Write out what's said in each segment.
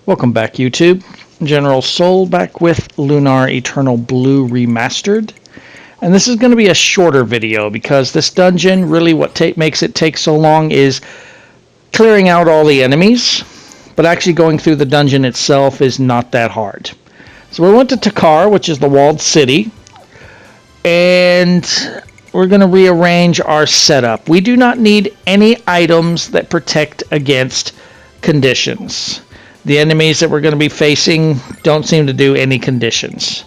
Welcome back, YouTube. General Soul back with Lunar Eternal Blue Remastered. And this is going to be a shorter video because this dungeon, really what makes it take so long is clearing out all the enemies. But actually going through the dungeon itself is not that hard. So we went to Takar, which is the walled city. And we're going to rearrange our setup. We do not need any items that protect against conditions. The enemies that we're going to be facing don't seem to do any conditions.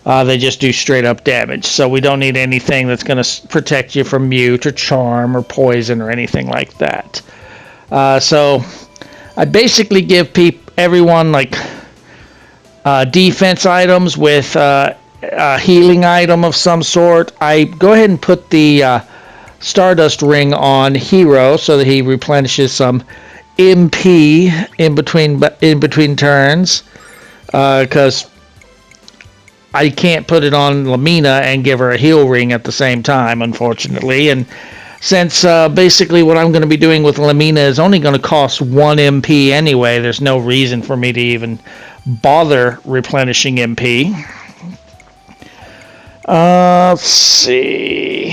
They just do straight up damage. So we don't need anything that's going to protect you from mute or charm or poison or anything like that. So I basically give everyone like defense items with a healing item of some sort. I go ahead and put the Stardust Ring on Hero so that he replenishes some MP in between turns, because I can't put it on Lamina and give her a heal ring at the same time, unfortunately. And since basically what I'm going to be doing with Lamina is only going to cost 1 MP anyway, there's no reason for me to even bother replenishing MP. Let's see.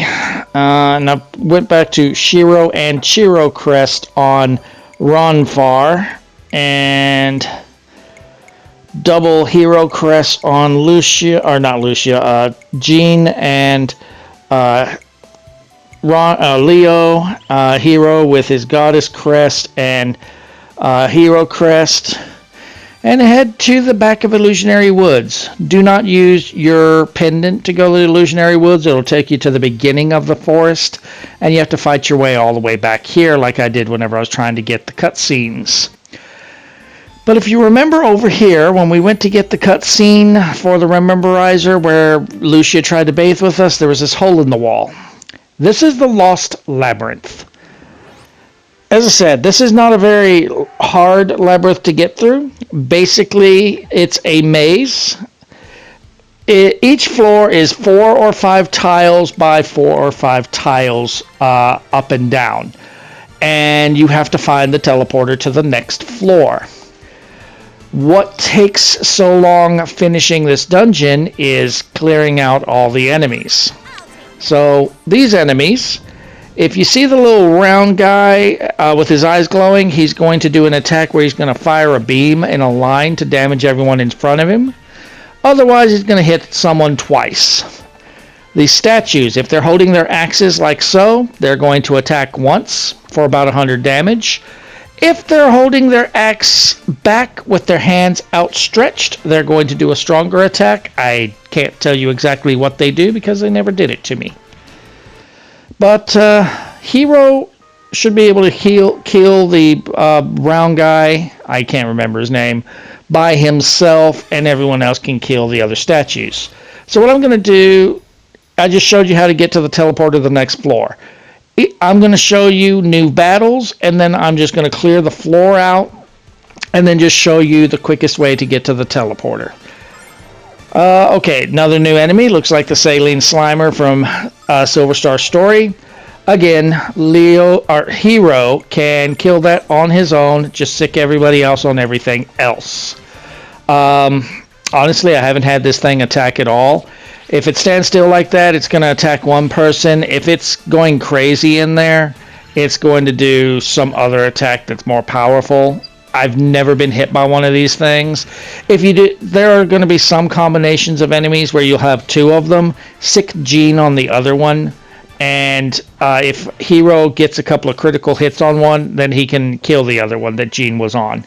And I went back to Shiro and Chiro Crest on Ronfar, and double Hero Crest on Lucia, or not Lucia, Jean and Leo, Hero with his Goddess Crest and Hero Crest. And head to the back of Illusionary Woods. Do not use your pendant to go to the Illusionary Woods. It'll take you to the beginning of the forest, and you have to fight your way all the way back here like I did whenever I was trying to get the cutscenes. But if you remember over here, when we went to get the cutscene for the Rememberizer where Lucia tried to bathe with us, there was this hole in the wall. This is the Lost Labryinth. As I said, this is not a very hard labyrinth to get through. Basically, it's a maze. Each floor is 4 or 5 tiles by 4 or 5 tiles up and down. And you have to find the teleporter to the next floor. What takes so long finishing this dungeon is clearing out all the enemies. So, these enemies, if you see the little round guy with his eyes glowing, he's going to do an attack where he's going to fire a beam in a line to damage everyone in front of him. Otherwise, he's going to hit someone twice. These statues, if they're holding their axes like so, they're going to attack once for about 100 damage. If they're holding their axe back with their hands outstretched, they're going to do a stronger attack. I can't tell you exactly what they do because they never did it to me. But Hero should be able to kill the round guy, I can't remember his name, by himself, and everyone else can kill the other statues. So what I'm going to do, I just showed you how to get to the teleporter to the next floor. I'm going to show you new battles, and then I'm just going to clear the floor out, and then just show you the quickest way to get to the teleporter. Okay, another new enemy. Looks like the Saline Slimer from Silver Star Story. Again, Hero can kill that on his own. Just sick everybody else on everything else. Honestly, I haven't had this thing attack at all. If it stands still like that, it's going to attack one person. If it's going crazy in there, it's going to do some other attack that's more powerful. I've never been hit by one of these things. If you do, there are going to be some combinations of enemies where you'll have 2 of them. Sick Jean on the other one. And if Hero gets a couple of critical hits on one, then he can kill the other one that Jean was on.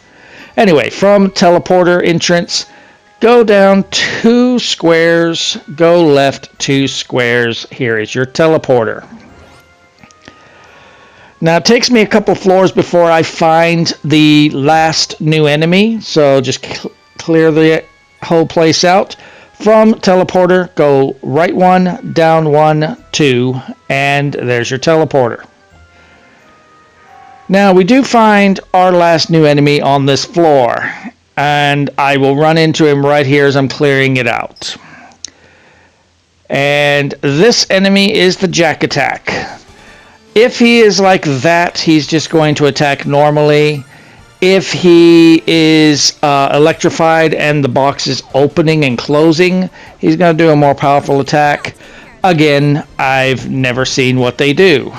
Anyway, from teleporter entrance, go down 2 squares, go left 2 squares. Here is your teleporter. Now, it takes me a couple floors before I find the last new enemy, so just clear the whole place out. From teleporter, go right 1, down 1, 2, and there's your teleporter. Now, we do find our last new enemy on this floor, and I will run into him right here as I'm clearing it out. And this enemy is the Jack Attack. If he is like that, he's just going to attack normally. If he is electrified and the box is opening and closing, he's going to do a more powerful attack. Again, I've never seen what they do.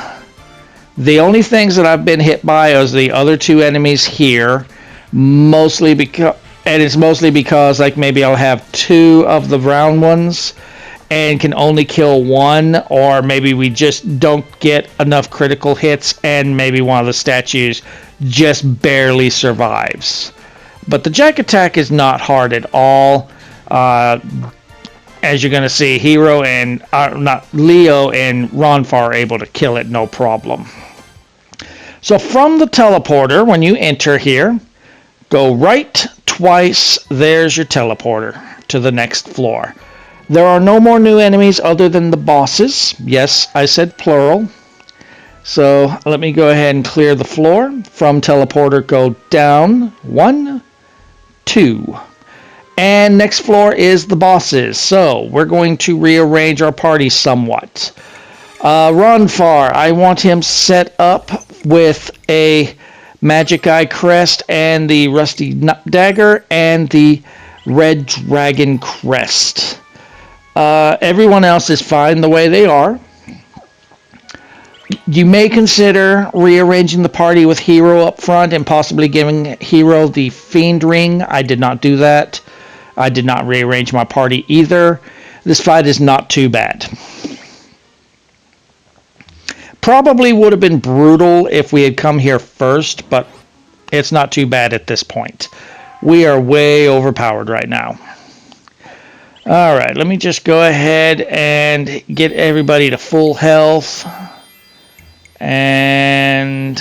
The only things that I've been hit by is the other two enemies here, mostly because, and it's mostly because like maybe I'll have two of the round ones and can only kill one, or maybe we just don't get enough critical hits and maybe one of the statues just barely survives. But the jack attack is not hard at all. As you're going to see, Leo and Ronfar are able to kill it no problem. So from the teleporter, when you enter here, go right twice. There's your teleporter to the next floor. There are no more new enemies other than the bosses. Yes, I said plural. So let me go ahead and clear the floor. From teleporter, go down 1, 2. And next floor is the bosses. So we're going to rearrange our party somewhat. Ronfar, I want him set up with a Magic Eye Crest and the Rusty Dagger and the Red Dragon Crest. Everyone else is fine the way they are. You may consider rearranging the party with Hero up front and possibly giving Hero the Fiend Ring. I did not do that. I did not rearrange my party either. This fight is not too bad. Probably would have been brutal if we had come here first, but it's not too bad at this point. We are way overpowered right now. Alright, let me just go ahead and get everybody to full health. And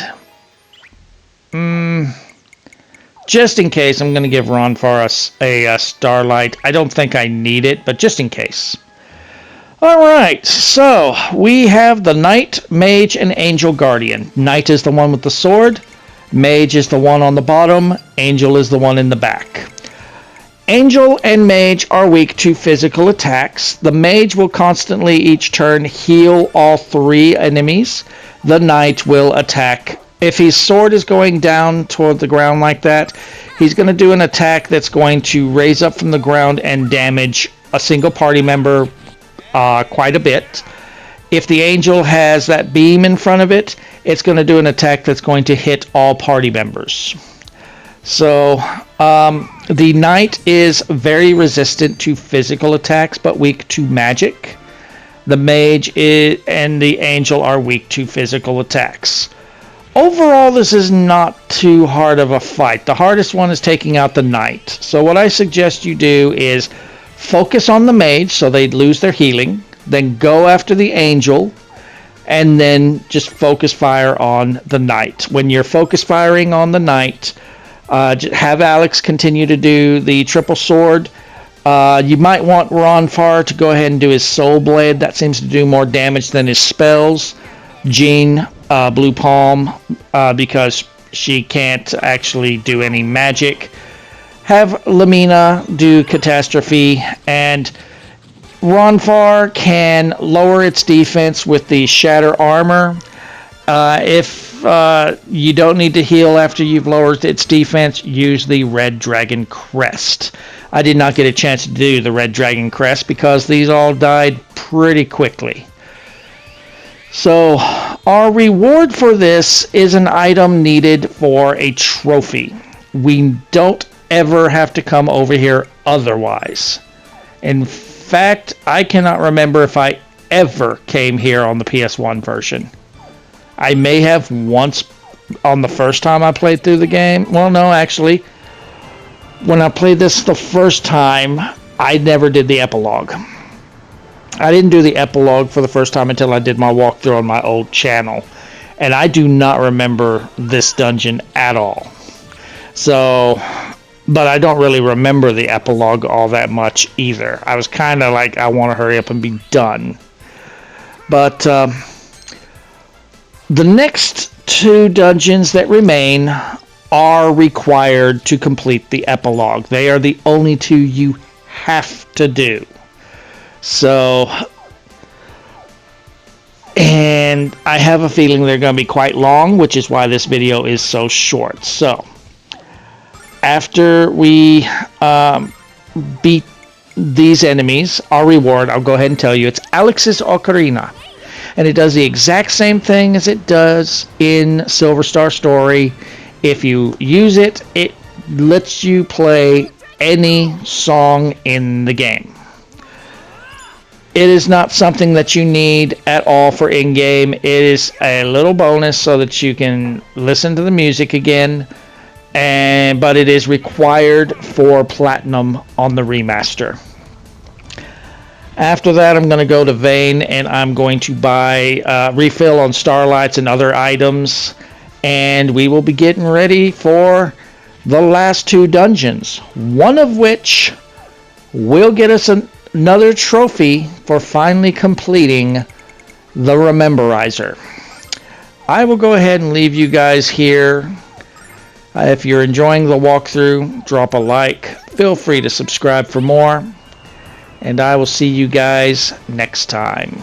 just in case, I'm going to give Ronfar a Starlight. I don't think I need it, but just in case. Alright, so we have the Knight, Mage, and Angel Guardian. Knight is the one with the sword. Mage is the one on the bottom. Angel is the one in the back. Angel and Mage are weak to physical attacks. The Mage will constantly each turn heal all 3 enemies. The Knight will attack. If his sword is going down toward the ground like that, he's going to do an attack that's going to raise up from the ground and damage a single party member quite a bit. If the Angel has that beam in front of it, it's going to do an attack that's going to hit all party members. So the Knight is very resistant to physical attacks but weak to magic. The Mage and the Angel are weak to physical attacks. Overall, this is not too hard of a fight. The hardest one is taking out the Knight. So what I suggest you do is focus on the Mage so they lose their healing, then go after the Angel, and then just focus fire on the Knight. When you're focus firing on the Knight, have Alex continue to do the triple sword. You might want Ronfar to go ahead and do his Soul Blade. That seems to do more damage than his spells. Jean, Blue Palm, because she can't actually do any magic. Have Lamina do Catastrophe, and Ronfar can lower its defense with the Shatter Armor. If you don't need to heal after you've lowered its defense, use the Red Dragon Crest. I did not get a chance to do the Red Dragon Crest because these all died pretty quickly. So our reward for this is an item needed for a trophy. We don't ever have to come over here otherwise. In fact, I cannot remember if I ever came here on the PS1 version. I may have once on the first time I played through the game. Well, no, actually, when I played this the first time, I never did the epilogue. I didn't do the epilogue for the first time until I did my walkthrough on my old channel. And I do not remember this dungeon at all. So, but I don't really remember the epilogue all that much either. I was kind of like, I want to hurry up and be done. But the next 2 dungeons that remain are required to complete the epilogue. They are the only 2 you have to do. So, and I have a feeling they're going to be quite long, which is why this video is so short. So, after we beat these enemies, our reward, I'll go ahead and tell you, it's Alex's Ocarina. And it does the exact same thing as it does in Silver Star Story. If you use it, it lets you play any song in the game. It is not something that you need at all for in-game. It is a little bonus so that you can listen to the music again, but it is required for Platinum on the remaster. After that, I'm going to go to Vane, and I'm going to buy refill on Starlights and other items, and we will be getting ready for the last two dungeons, one of which will get us another trophy for finally completing the Rememberizer. I will go ahead and leave you guys here. If you're enjoying the walkthrough, drop a like. Feel free to subscribe for more. And I will see you guys next time.